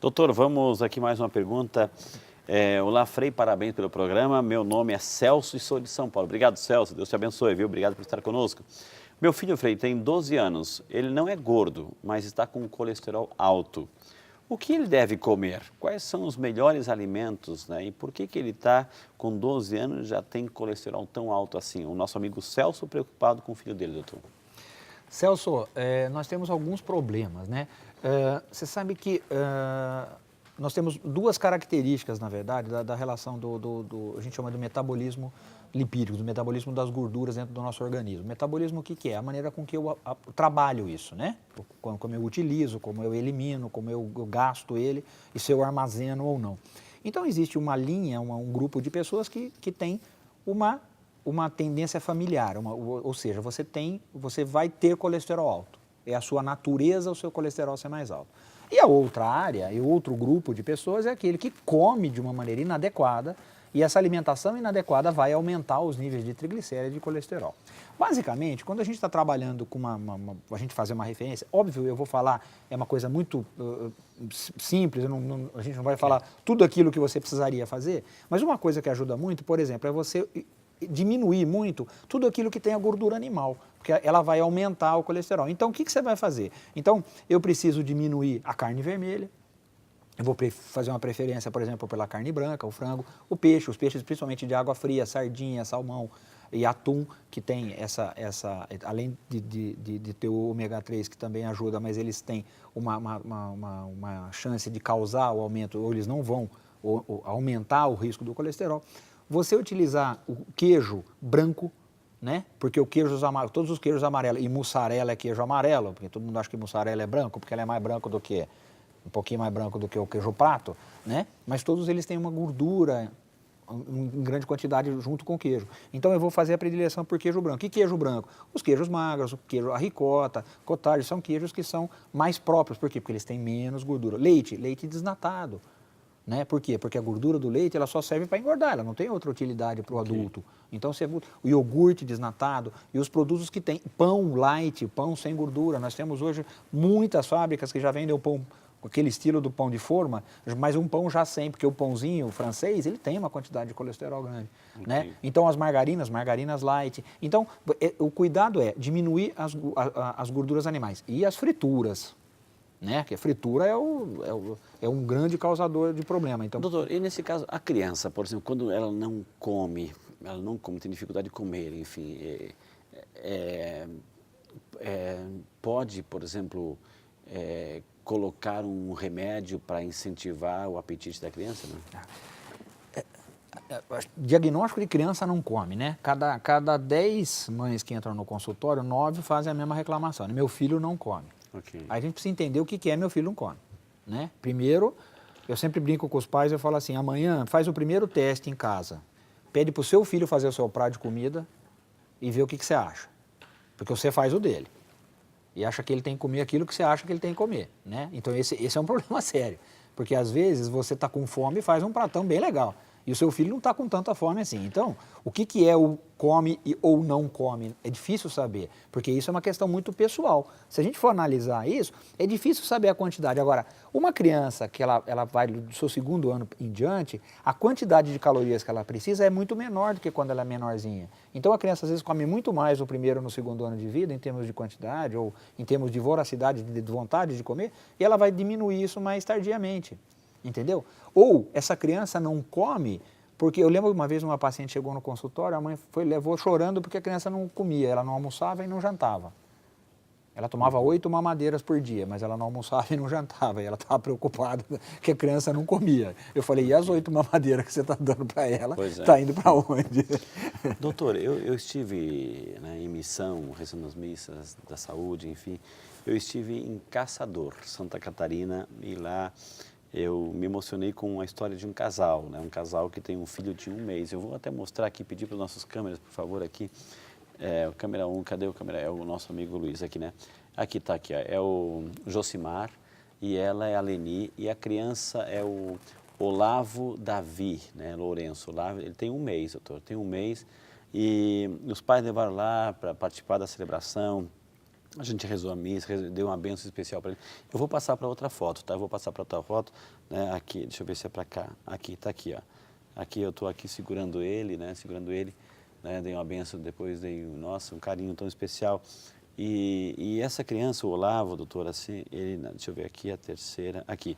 Doutor, vamos aqui mais uma pergunta. Olá, Frei, parabéns pelo programa. Meu nome é Celso e sou de São Paulo. Obrigado, Celso. Deus te abençoe, viu? Obrigado por estar conosco. Meu filho, Frei, tem 12 anos. Ele não é gordo, mas está com colesterol alto. O que ele deve comer? Quais são os melhores alimentos, né? E por que ele está com 12 anos e já tem colesterol tão alto assim? O nosso amigo Celso preocupado com o filho dele, doutor. Celso, nós temos alguns problemas, né? Você sabe que nós temos duas características, na verdade, da relação a gente chama de metabolismo lipídico, do metabolismo das gorduras dentro do nosso organismo. Metabolismo, o que é? A maneira com que eu trabalho isso, né? Como eu utilizo, como eu elimino, como eu gasto ele e se eu armazeno ou não. Então, existe uma linha, um grupo de pessoas que tem uma tendência familiar, ou seja, você vai ter colesterol alto. É a sua natureza o seu colesterol ser mais alto. E a outra área, e outro grupo de pessoas é aquele que come de uma maneira inadequada e essa alimentação inadequada vai aumentar os níveis de triglicéridos e de colesterol. Basicamente, quando a gente está trabalhando com a gente fazer uma referência, óbvio, eu vou falar, é uma coisa muito simples, a gente não vai falar tudo aquilo que você precisaria fazer, mas uma coisa que ajuda muito, por exemplo, é você diminuir muito tudo aquilo que tem a gordura animal, porque ela vai aumentar o colesterol. Então, o que você vai fazer? Então, eu preciso diminuir a carne vermelha, eu vou fazer uma preferência, por exemplo, pela carne branca, o frango, o peixe, os peixes principalmente de água fria, sardinha, salmão e atum, que tem além de ter o ômega 3, que também ajuda, mas eles têm uma chance de causar o aumento, ou eles não vão aumentar o risco do colesterol. Você utilizar o queijo branco, né? Porque todos os queijos amarelos, e mussarela é queijo amarelo, porque todo mundo acha que mussarela é branco, porque ela é mais branco do que, um pouquinho mais branco do que o queijo prato, né? Mas todos eles têm uma gordura em grande quantidade junto com o queijo. Então eu vou fazer a predileção por queijo branco. E queijo branco? Os queijos magros, o queijo a ricota, cottage, são queijos que são mais próprios. Por quê? Porque eles têm menos gordura. Leite desnatado. Né? Por quê? Porque a gordura do leite ela só serve para engordar, ela não tem outra utilidade para o adulto. Então, o iogurte desnatado e os produtos que tem pão light, pão sem gordura. Nós temos hoje muitas fábricas que já vendem o pão, aquele estilo do pão de forma, mas um pão já sem, porque o pãozinho francês, ele tem uma quantidade de colesterol grande. Né? Então, as margarinas light. Então, o cuidado é diminuir as gorduras animais e as frituras. Né? Que a fritura é um grande causador de problema. Então, doutor, e nesse caso, a criança, por exemplo, quando ela não come, tem dificuldade de comer, enfim, pode, por exemplo, colocar um remédio para incentivar o apetite da criança? Né? Diagnóstico de criança não come, né? Cada 10 mães que entram no consultório, 9 fazem a mesma reclamação. Meu filho não come. Okay. A gente precisa entender o que é meu filho não come, né? Primeiro, eu sempre brinco com os pais, eu falo assim, amanhã faz o primeiro teste em casa, pede para o seu filho fazer o seu prato de comida e vê o que você acha, porque você faz o dele e acha que ele tem que comer aquilo que você acha que ele tem que comer, né? Então esse é um problema sério, porque às vezes você está com fome e faz um pratão bem legal. E o seu filho não está com tanta fome assim. Então, o que é o come ou não come? É difícil saber, porque isso é uma questão muito pessoal. Se a gente for analisar isso, é difícil saber a quantidade. Agora, uma criança que ela vai do seu segundo ano em diante, a quantidade de calorias que ela precisa é muito menor do que quando ela é menorzinha. Então, a criança às vezes come muito mais no primeiro ou no segundo ano de vida, em termos de quantidade, ou em termos de voracidade, de vontade de comer, e ela vai diminuir isso mais tardiamente. Entendeu? Ou essa criança não come, porque eu lembro uma vez uma paciente chegou no consultório, a mãe levou chorando porque a criança não comia, ela não almoçava e não jantava. Ela tomava 8 mamadeiras por dia, mas ela não almoçava e não jantava, e ela estava preocupada que a criança não comia. Eu falei, e as 8 mamadeiras que você está dando para ela, está indo para onde? Doutor, eu estive, né, em missão, rezando as missas da saúde, enfim, eu estive em Caçador, Santa Catarina, e lá eu me emocionei com a história de um casal, né? Um casal que tem um filho de 1 mês. Eu vou até mostrar aqui, pedir para os nossos câmeras, por favor, aqui. O câmera 1, cadê o câmera? É o nosso amigo Luiz aqui, né? Aqui está, aqui, ó. É o Josimar e ela é a Leni e a criança é o Olavo Davi, né? Lourenço. Olavo, ele tem 1 mês, doutor, tem 1 mês. E os pais levaram lá para participar da celebração. A gente rezou a missa, deu uma bênção especial para ele. Eu vou passar para outra foto, tá? Eu vou passar para outra foto, né? Aqui, deixa eu ver se é para cá. Aqui, tá aqui, ó. Aqui eu estou aqui segurando ele, né? Segurando ele, né? Dei uma bênção, depois dei, nossa, um carinho tão especial. E essa criança, o Olavo, doutor, assim, ele, deixa eu ver aqui, a terceira, aqui.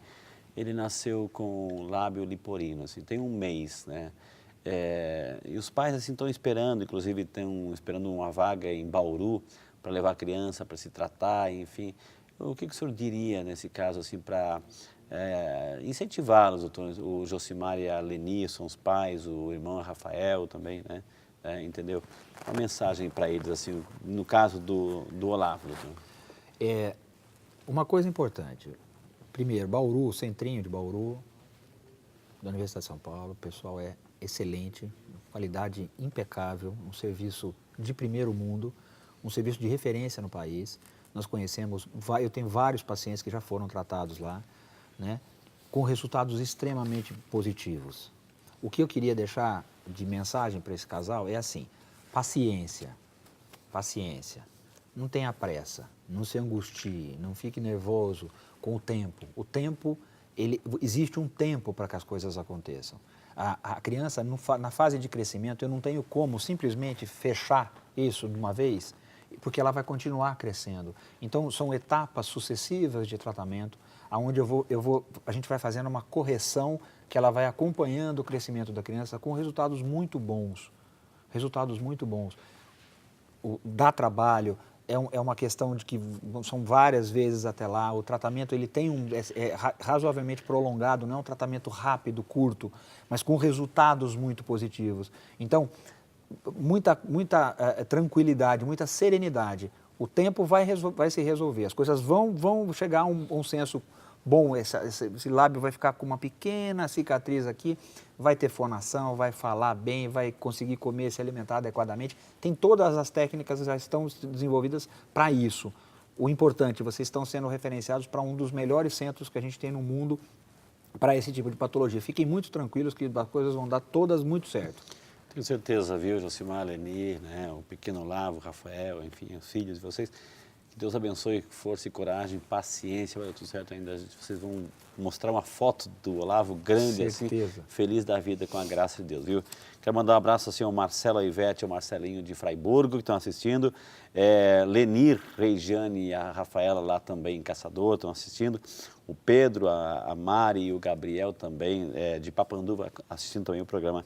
Ele nasceu com lábio liporino, assim, tem um mês, né? E os pais, assim, estão esperando, inclusive, estão esperando uma vaga em Bauru, para levar a criança para se tratar, enfim. O que o senhor diria nesse caso, assim, para incentivá-los, doutor? O Josimar e a Leni são os pais, o irmão Rafael também, né? Entendeu? Uma mensagem para eles, assim, no caso do Olavo, doutor. Uma coisa importante. Primeiro, Bauru, o centrinho de Bauru, da Universidade de São Paulo, o pessoal é excelente, qualidade impecável, um serviço de primeiro mundo, um serviço de referência no país. Nós conhecemos, eu tenho vários pacientes que já foram tratados lá, né, com resultados extremamente positivos. O que eu queria deixar de mensagem para esse casal é assim: paciência, paciência, não tenha pressa, não se angustie, não fique nervoso com o tempo. O tempo, existe um tempo para que as coisas aconteçam. A criança, na fase de crescimento, eu não tenho como simplesmente fechar isso de uma vez, porque ela vai continuar crescendo. Então, são etapas sucessivas de tratamento, onde a gente vai fazendo uma correção que ela vai acompanhando o crescimento da criança com resultados muito bons. Resultados muito bons. Dá trabalho, é uma questão de que são várias vezes até lá, o tratamento ele tem razoavelmente prolongado, não é um tratamento rápido, curto, mas com resultados muito positivos. Então, muita tranquilidade, muita serenidade. O tempo vai se resolver, as coisas vão chegar a um senso bom, esse lábio vai ficar com uma pequena cicatriz aqui, vai ter fonação, vai falar bem, vai conseguir comer, se alimentar adequadamente. Tem todas as técnicas já estão desenvolvidas para isso. O importante, vocês estão sendo referenciados para um dos melhores centros que a gente tem no mundo para esse tipo de patologia. Fiquem muito tranquilos que as coisas vão dar todas muito certo. Tenho certeza, viu, Josimar, Leni, né, o pequeno Olavo, o Rafael, enfim, os filhos de vocês. Que Deus abençoe, força e coragem, paciência, vai dar tudo certo ainda. Vocês vão mostrar uma foto do Olavo grande, certeza, assim, feliz da vida com a graça de Deus, viu? Quero mandar um abraço assim ao Marcelo, a Ivete, ao Marcelinho de Fraiburgo, que estão assistindo. Lenir, Regiane e a Rafaela lá também em Caçador estão assistindo. O Pedro, a Mari e o Gabriel também, de Papanduva, assistindo também o programa.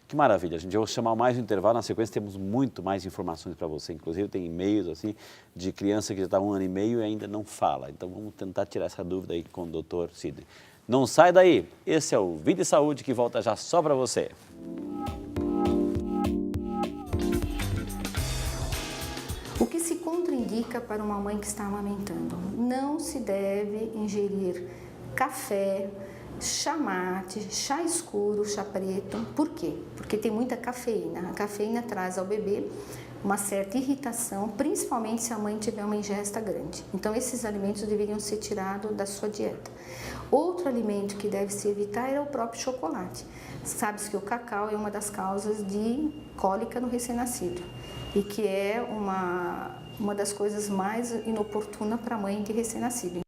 Que maravilha, gente. Eu vou chamar mais um intervalo. Na sequência temos muito mais informações para você. Inclusive tem e-mails assim, de criança que já está 1 ano e meio e ainda não fala. Então vamos tentar tirar essa dúvida aí com o Dr. Sidney. Não sai daí. Esse é o Vida e Saúde que volta já só para você. O que se contraindica para uma mãe que está amamentando? Não se deve ingerir café, chá mate, chá escuro, chá preto. Por quê? Porque tem muita cafeína. A cafeína traz ao bebê uma certa irritação, principalmente se a mãe tiver uma ingesta grande. Então, esses alimentos deveriam ser tirados da sua dieta. Outro alimento que deve se evitar é o próprio chocolate. Sabe-se que o cacau é uma das causas de cólica no recém-nascido e que é uma das coisas mais inoportunas para a mãe de recém-nascido.